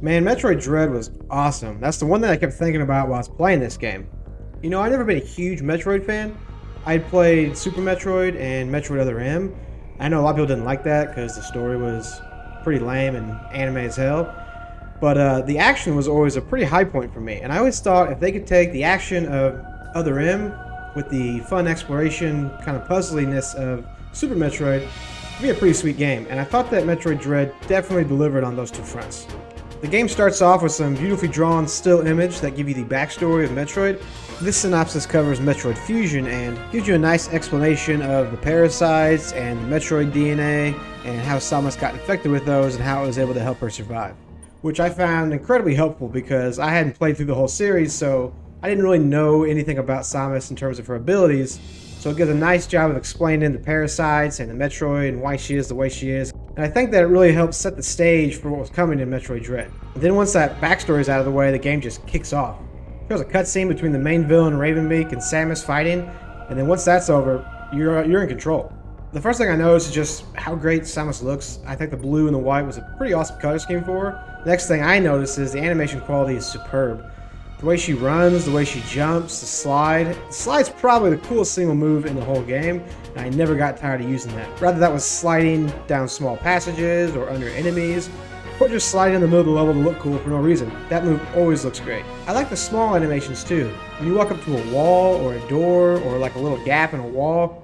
Man, Metroid Dread was awesome. That's the one that I kept thinking about while I was playing this game. You know, I've never been a huge Metroid fan. I'd played Super Metroid and Metroid Other M. I know a lot of people didn't like that because the story was pretty lame and anime as hell. But the action was always a pretty high point for me. And I always thought if they could take the action of Other M with the fun exploration, kind of puzzliness of Super Metroid, it'd be a pretty sweet game. And I thought that Metroid Dread definitely delivered on those two fronts. The game starts off with some beautifully drawn still image that give you the backstory of Metroid. This synopsis covers Metroid Fusion and gives you a nice explanation of the parasites and the Metroid DNA and how Samus got infected with those and how it was able to help her survive. Which I found incredibly helpful because I hadn't played through the whole series, so I didn't really know anything about Samus in terms of her abilities. So it does a nice job of explaining the parasites and the Metroid and why she is the way she is. And I think that it really helps set the stage for what was coming in Metroid Dread. And then once that backstory is out of the way, the game just kicks off. There's a cutscene between the main villain Ravenbeak and Samus fighting, and then once that's over, you're in control. The first thing I noticed is just how great Samus looks. I think the blue and the white was a pretty awesome color scheme for her. The next thing I noticed is the animation quality is superb. The way she runs, the way she jumps, the slide. The slide's probably the coolest single move in the whole game, and I never got tired of using that. Rather that was sliding down small passages or under enemies, or just sliding in the middle of the level to look cool for no reason. That move always looks great. I like the small animations too. When you walk up to a wall or a door or like a little gap in a wall,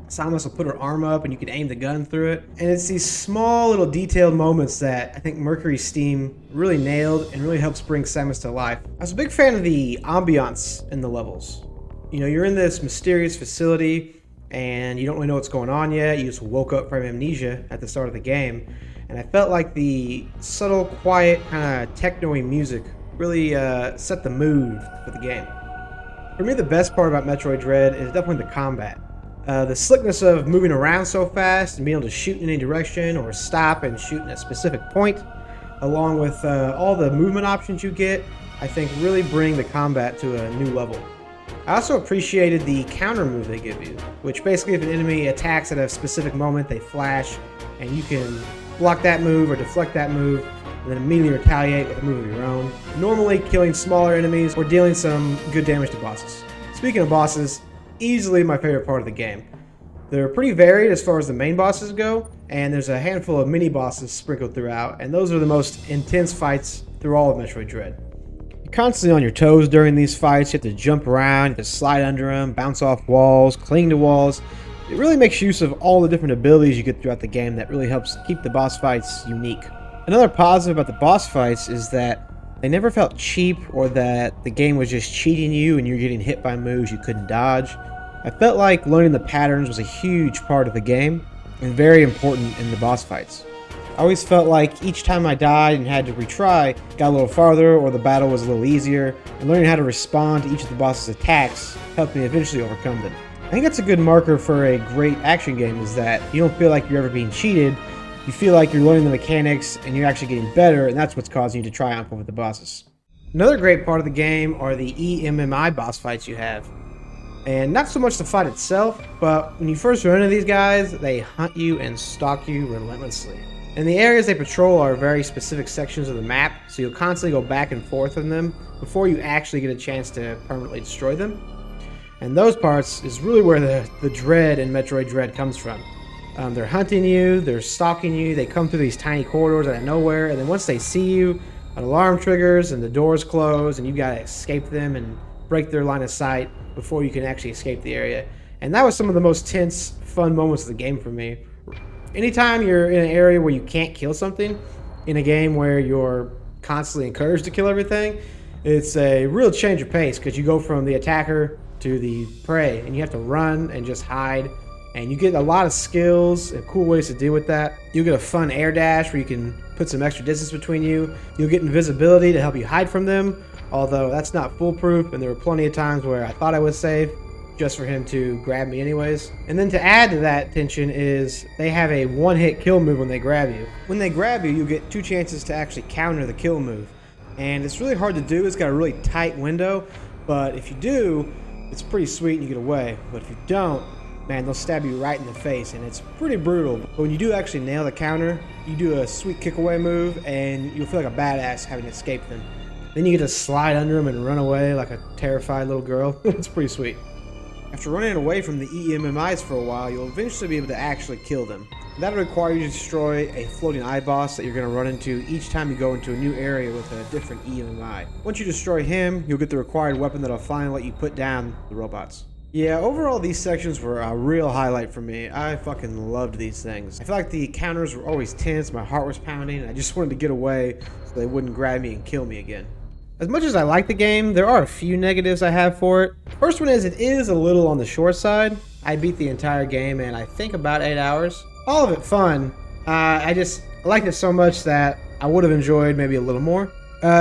Samus will put her arm up and you can aim the gun through it. And it's these small little detailed moments that I think Mercury Steam really nailed and really helps bring Samus to life. I was a big fan of the ambiance in the levels. You know, you're in this mysterious facility and you don't really know what's going on yet. You just woke up from amnesia at the start of the game. And I felt like the subtle, quiet, kind of techno-y music really set the mood for the game. For me, the best part about Metroid Dread is definitely the combat. The slickness of moving around so fast and being able to shoot in any direction or stop and shoot in a specific point, along with all the movement options you get, I think really bring the combat to a new level. I also appreciated the counter move they give you, which basically if an enemy attacks at a specific moment, they flash, and you can block that move or deflect that move, and then immediately retaliate with a move of your own, normally killing smaller enemies or dealing some good damage to bosses. Speaking of bosses, easily my favorite part of the game. They're pretty varied as far as the main bosses go, and there's a handful of mini bosses sprinkled throughout, and those are the most intense fights through all of Metroid Dread. You're constantly on your toes during these fights. You have to jump around, you have to slide under them, bounce off walls, cling to walls. It really makes use of all the different abilities you get throughout the game that really helps keep the boss fights unique. Another positive about the boss fights is that they never felt cheap or that the game was just cheating you and you're getting hit by moves you couldn't dodge. I felt like learning the patterns was a huge part of the game and very important in the boss fights. I always felt like each time I died and had to retry, got a little farther or the battle was a little easier, and learning how to respond to each of the boss's attacks helped me eventually overcome them. I think that's a good marker for a great action game, is that you don't feel like you're ever being cheated. You feel like you're learning the mechanics and you're actually getting better, and that's what's causing you to triumph over the bosses. Another great part of the game are the EMMI boss fights you have. And not so much the fight itself, but when you first run into these guys, they hunt you and stalk you relentlessly. And the areas they patrol are very specific sections of the map, so you'll constantly go back and forth in them before you actually get a chance to permanently destroy them. And those parts is really where the dread in Metroid Dread comes from. They're hunting you, they're stalking you, they come through these tiny corridors out of nowhere, and then once they see you, an alarm triggers and the doors close, and you gotta escape them and break their line of sight before you can actually escape the area. And that was some of the most tense, fun moments of the game for me. Anytime you're in an area where you can't kill something, in a game where you're constantly encouraged to kill everything, it's a real change of pace because you go from the attacker to the prey, and you have to run and just hide. And you get a lot of skills and cool ways to deal with that. You'll get a fun air dash where you can put some extra distance between you. You'll get invisibility to help you hide from them, although that's not foolproof, and there were plenty of times where I thought I was safe just for him to grab me anyways. And then to add to that tension is they have a one-hit kill move when they grab you. When they grab you, you get 2 chances to actually counter the kill move. And it's really hard to do. It's got a really tight window, but if you do, it's pretty sweet and you get away. But if you don't, man, they'll stab you right in the face, and it's pretty brutal. But when you do actually nail the counter, you do a sweet kick away move, and you'll feel like a badass having escaped them. Then you get to slide under them and run away like a terrified little girl. It's pretty sweet. After running away from the EMMIs for a while, you'll eventually be able to actually kill them. That'll require you to destroy a floating eye boss that you're going to run into each time you go into a new area with a different EMMI. Once you destroy him, you'll get the required weapon that'll finally let you put down the robots. Yeah, overall these sections were a real highlight for me. I fucking loved these things. I feel like the counters were always tense, my heart was pounding, and I just wanted to get away so they wouldn't grab me and kill me again. As much as I like the game, there are a few negatives I have for it. First one is it is a little on the short side. I beat the entire game in I think about 8 hours. All of it fun. I liked it so much that I would have enjoyed maybe a little more.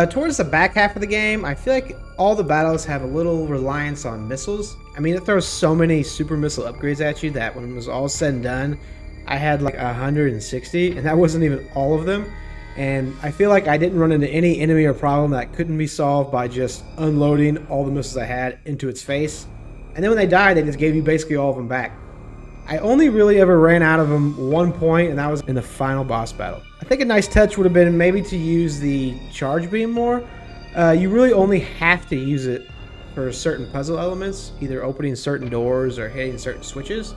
Towards the back half of the game, I feel like all the battles have a little reliance on missiles. I mean, it throws so many super missile upgrades at you that when it was all said and done, I had like 160, and that wasn't even all of them. And I feel like I didn't run into any enemy or problem that couldn't be solved by just unloading all the missiles I had into its face. And then when they died, they just gave you basically all of them back. I only really ever ran out of them one point, and that was in the final boss battle. I think a nice touch would have been maybe to use the charge beam more. You really only have to use it for certain puzzle elements, either opening certain doors or hitting certain switches.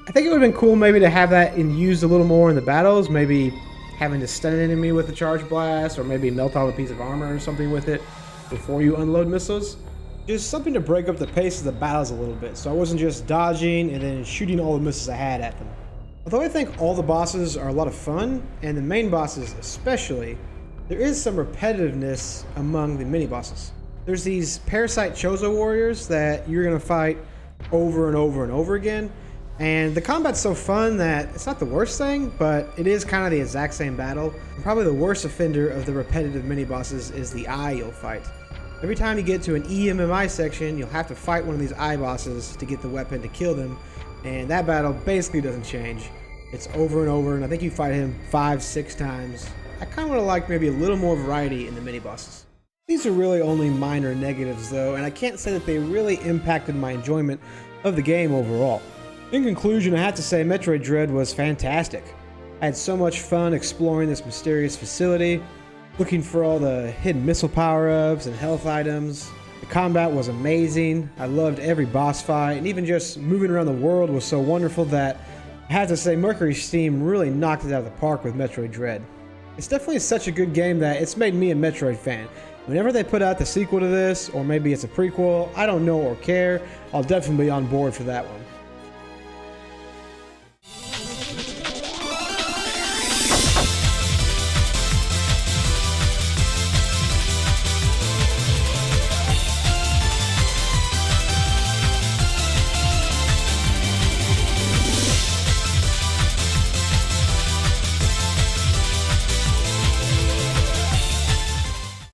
I think it would have been cool maybe to have that used a little more in the battles, maybe having to stun an enemy with a charge blast, or maybe melt off a piece of armor or something with it before you unload missiles. Just something to break up the pace of the battles a little bit, so I wasn't just dodging and then shooting all the missiles I had at them. Although I think all the bosses are a lot of fun, and the main bosses especially, there is some repetitiveness among the mini-bosses. There's these Parasite Chozo warriors that you're going to fight over and over and over again, and the combat's so fun that it's not the worst thing, but it is kind of the exact same battle. And probably the worst offender of the repetitive mini-bosses is the eye you'll fight. Every time you get to an EMMI section, you'll have to fight one of these eye bosses to get the weapon to kill them, and that battle basically doesn't change. It's over and over, and I think you fight him 5-6 times. I kind of would have liked maybe a little more variety in the mini-bosses. These are really only minor negatives though, and I can't say that they really impacted my enjoyment of the game overall. In conclusion, I have to say Metroid Dread was fantastic. I had so much fun exploring this mysterious facility, looking for all the hidden missile power-ups and health items. The combat was amazing. I loved every boss fight, and even just moving around the world was so wonderful that I have to say Mercury Steam really knocked it out of the park with Metroid Dread. It's definitely such a good game that it's made me a Metroid fan. Whenever they put out the sequel to this, or maybe it's a prequel, I don't know or care, I'll definitely be on board for that one.